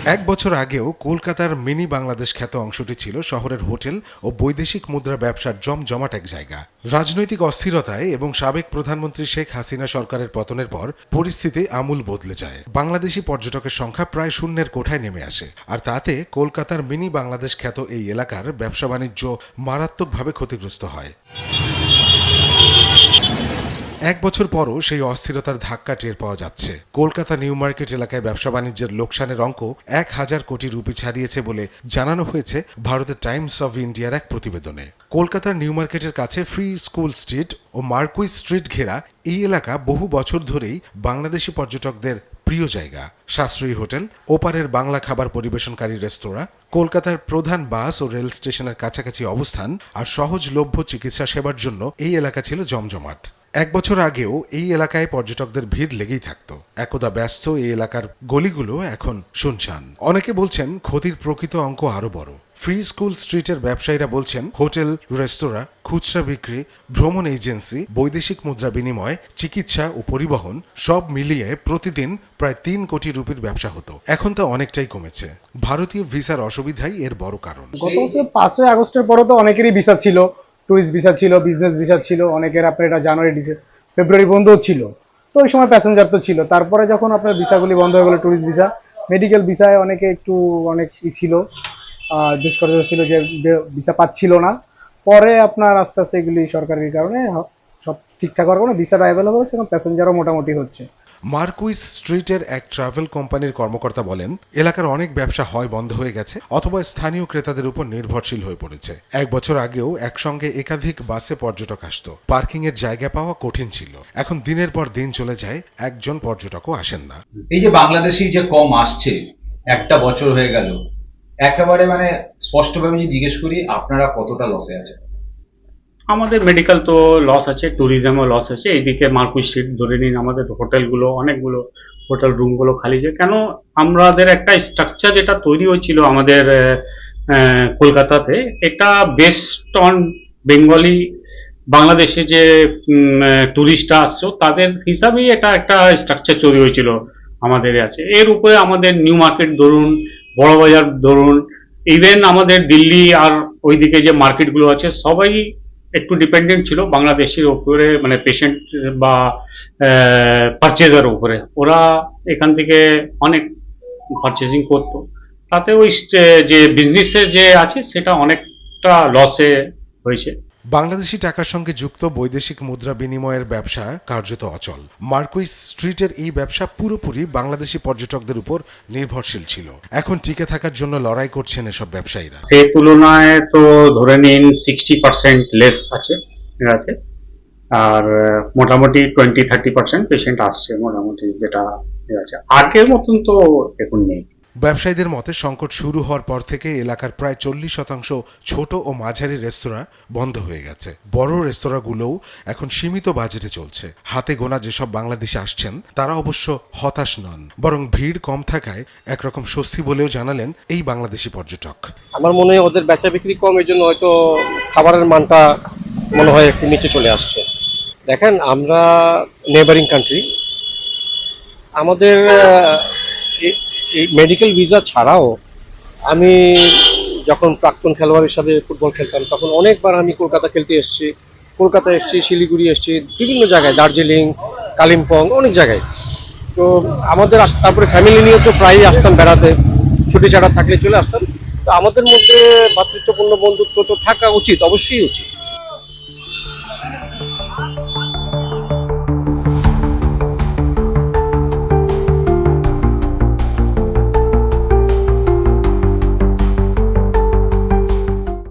এক বছর আগেও কলকাতার মিনি বাংলাদেশ খ্যাত অংশটি ছিল শহরের হোটেল ও বৈদেশিক মুদ্রা ব্যবসার জমজমাট এক জায়গা। রাজনৈতিক অস্থিরতায় এবং সাবেক প্রধানমন্ত্রী শেখ হাসিনা সরকারের পতনের পর পরিস্থিতি আমূল বদলে যায়। বাংলাদেশি পর্যটকের সংখ্যা প্রায় শূন্যের কোঠায় নেমে আসে, আর তাতে কলকাতার মিনি বাংলাদেশ খ্যাত এই এলাকার ব্যবসা বাণিজ্য মারাত্মকভাবে ক্ষতিগ্রস্ত হয়। এক বছর পরও সেই অস্থিরতার ধাক্কা টের পাওয়া যাচ্ছে। কলকাতা নিউ মার্কেট এলাকায় ব্যবসা বাণিজ্যের লোকসানের অঙ্ক ১,০০০ কোটি রুপি ছাড়িয়েছে বলে জানানো হয়েছে ভারতের টাইমস অফ ইন্ডিয়ার এক প্রতিবেদনে। কলকাতার নিউ মার্কেটের কাছে ফ্রি স্কুল স্ট্রিট ও মার্কুইস স্ট্রিট ঘেরা এই এলাকা বহু বছর ধরেই বাংলাদেশি পর্যটকদের প্রিয় জায়গা। সাশ্রয়ী হোটেল, ওপারের বাংলা খাবার পরিবেশনকারী রেস্তোরাঁ, কলকাতার প্রধান বাস ও রেল স্টেশনের কাছাকাছি অবস্থান আর সহজলভ্য চিকিৎসা সেবার জন্য এই এলাকা ছিল জমজমাট। এক বছর আগেও এই এলাকায় পর্যটকদের ভিড় লেগেই থাকতো। একদা ব্যস্ত এই এলাকার গলিগুলো এখন শুনশান। অনেকে বলছেন ক্ষতির প্রকৃত অঙ্ক আরো বড়। ফ্রি স্কুল স্ট্রিটের ব্যবসায়ীরা বলছেন হোটেল, রেস্তোরাঁ, খুচরা বিক্রি, ভ্রমণ এজেন্সি, বৈদেশিক মুদ্রা বিনিময়, চিকিৎসা ও পরিবহন সব মিলিয়ে প্রতিদিন প্রায় ৩ কোটি রুপির ব্যবসা হতো। এখন তা অনেকটাই কমেছে। ভারতীয় ভিসার অসুবিধাই এর বড় কারণ। গত বছর ৫ই আগস্টের পরে তো অনেকেরই ভিসা ছিল, ট্যুরিস্ট ভিসা ছিল, বিজনেস ভিসা ছিল, অনেকের আপনার এটা জানুয়ারি ফেব্রুয়ারি বন্ধও ছিল। তো ওই সময় প্যাসেঞ্জার তো ছিল। তারপরে যখন আপনার ভিসাগুলি বন্ধ হয়ে গেলো, ট্যুরিস্ট ভিসা, মেডিকেল ভিসায় অনেকে একটু অনেক ছিল, দুষ্কর ছিল যে ভিসা পাচ্ছিল না। পরে আপনার আস্তে আস্তে এগুলি সরকারের কারণে সব ঠিকঠাক হওয়ার কারণে ভিসাটা অ্যাভেলেবল হচ্ছে এবং প্যাসেঞ্জারও মোটামুটি হচ্ছে। মার্কুইস স্ট্রিটের এক ট্রাভেল কোম্পানির কর্মকর্তা বলেন, এলাকার অনেক ব্যবসা হয় বন্ধ হয়ে গেছে অথবা স্থানীয় ক্রেতাদের উপর নির্ভরশীল হয়ে পড়েছে। এক বছর আগেও একসঙ্গে একাধিক বাসে পর্যটক আসতো। পার্কিং এর জায়গা পাওয়া কঠিন ছিল। এখন দিনের পর দিন চলে যায়, একজন পর্যটকও আসেন না। এই যে বাংলাদেশি যে কম আসছে, একটা বছর হয়ে গেল, একেবারে মানে স্পষ্টভাবে যদি জিজ্ঞেস করি, আপনারা কতটা লসে আছেন? আমাদের মেডিকেল তো লস আছে, ট্যুরিজমও লস আছে। এইদিকে মার্কুইস স্ট্রিট ধরে নিন, আমাদের হোটেলগুলো, অনেকগুলো হোটেল রুমগুলো খালি যে কেন, আমাদের একটা স্ট্রাকচার যেটা তৈরি হয়েছিল আমাদের কলকাতাতে, এটা বেসড অন বেঙ্গলি, বাংলাদেশে যে ট্যুরিস্টরা আসছো তাদের হিসাবেই এটা একটা স্ট্রাকচার তৈরি হয়েছিল আমাদের আছে। এর উপরে আমাদের নিউ মার্কেট ধরুন, বড়বাজার ধরুন, ইভেন আমাদের দিল্লি আর ওইদিকে যে মার্কেটগুলো আছে সবাই একটু ডিপেন্ডেন্ট ছিল বাংলাদেশের উপরে, মানে পেশেন্ট বা পারচেজার উপরে। ওরা এখান থেকে অনেক পারচেজিং করতো, তাতে ওই যে বিজনেসের যে আছে সেটা অনেকটা লসে হয়েছে। বাংলাদেশি টাকার সঙ্গে যুক্ত বৈদেশিক মুদ্রা বিনিময়ের ব্যবসা কার্যত অচল। মার্কুইস স্ট্রিটের এই ব্যবসা পুরোপুরি বাংলাদেশি পর্যটকদের উপর নির্ভরশীল ছিল। এখন টিকে থাকার জন্য লড়াই করছেন এসব ব্যবসায়ীরা। সে তুলনায় তো ধরে নিন 60% লেস আছে, আর মোটামুটি 20-30% পেশেন্ট আসছে মোটামুটি, যেটা আছে আগের মতন তো এখন নেই। ব্যবসায়ীদের মতে সংকট শুরু হওয়ার পর থেকে এলাকার প্রায় 40% ছোট ও মাঝারি রেস্তোরাঁ বন্ধ হয়ে গেছে। বড় রেস্তোরাঁগুলোও এখন সীমিত বাজেটে চলছে। হাতে গোনা যেসব বাংলাদেশে আসছেন তারা অবশ্য হতাশ নন, বরং ভিড় কম থাকায় একরকম স্বস্তি বলেও জানালেন এই বাংলাদেশি পর্যটক। আমার মনে হয় ওদের বেচা বিক্রি কম, এই জন্য হয়তো খাবারের মানটা মনে হয় একটু নিচে চলে আসছে। দেখেন, আমরা নেবারিং কান্ট্রি, আমাদের এই মেডিকেল ভিসা ছাড়াও আমি যখন প্রাক্তন খেলোয়াড় হিসাবে ফুটবল খেলতাম তখন অনেকবার আমি কলকাতা খেলতে এসেছি, কলকাতা এসেছি, শিলিগুড়ি এসেছি, বিভিন্ন জায়গায়, দার্জিলিং, কালিম্পং, অনেক জায়গায়। তো আমাদের তারপরে ফ্যামিলি নিয়ে তো প্রায়ই আসতাম বেড়াতে, ছুটি ছাড়া থাকলে চলে আসতাম। তো আমাদের মধ্যে ভ্রাতৃত্বপূর্ণ বন্ধুত্ব তো থাকা উচিত, অবশ্যই উচিত।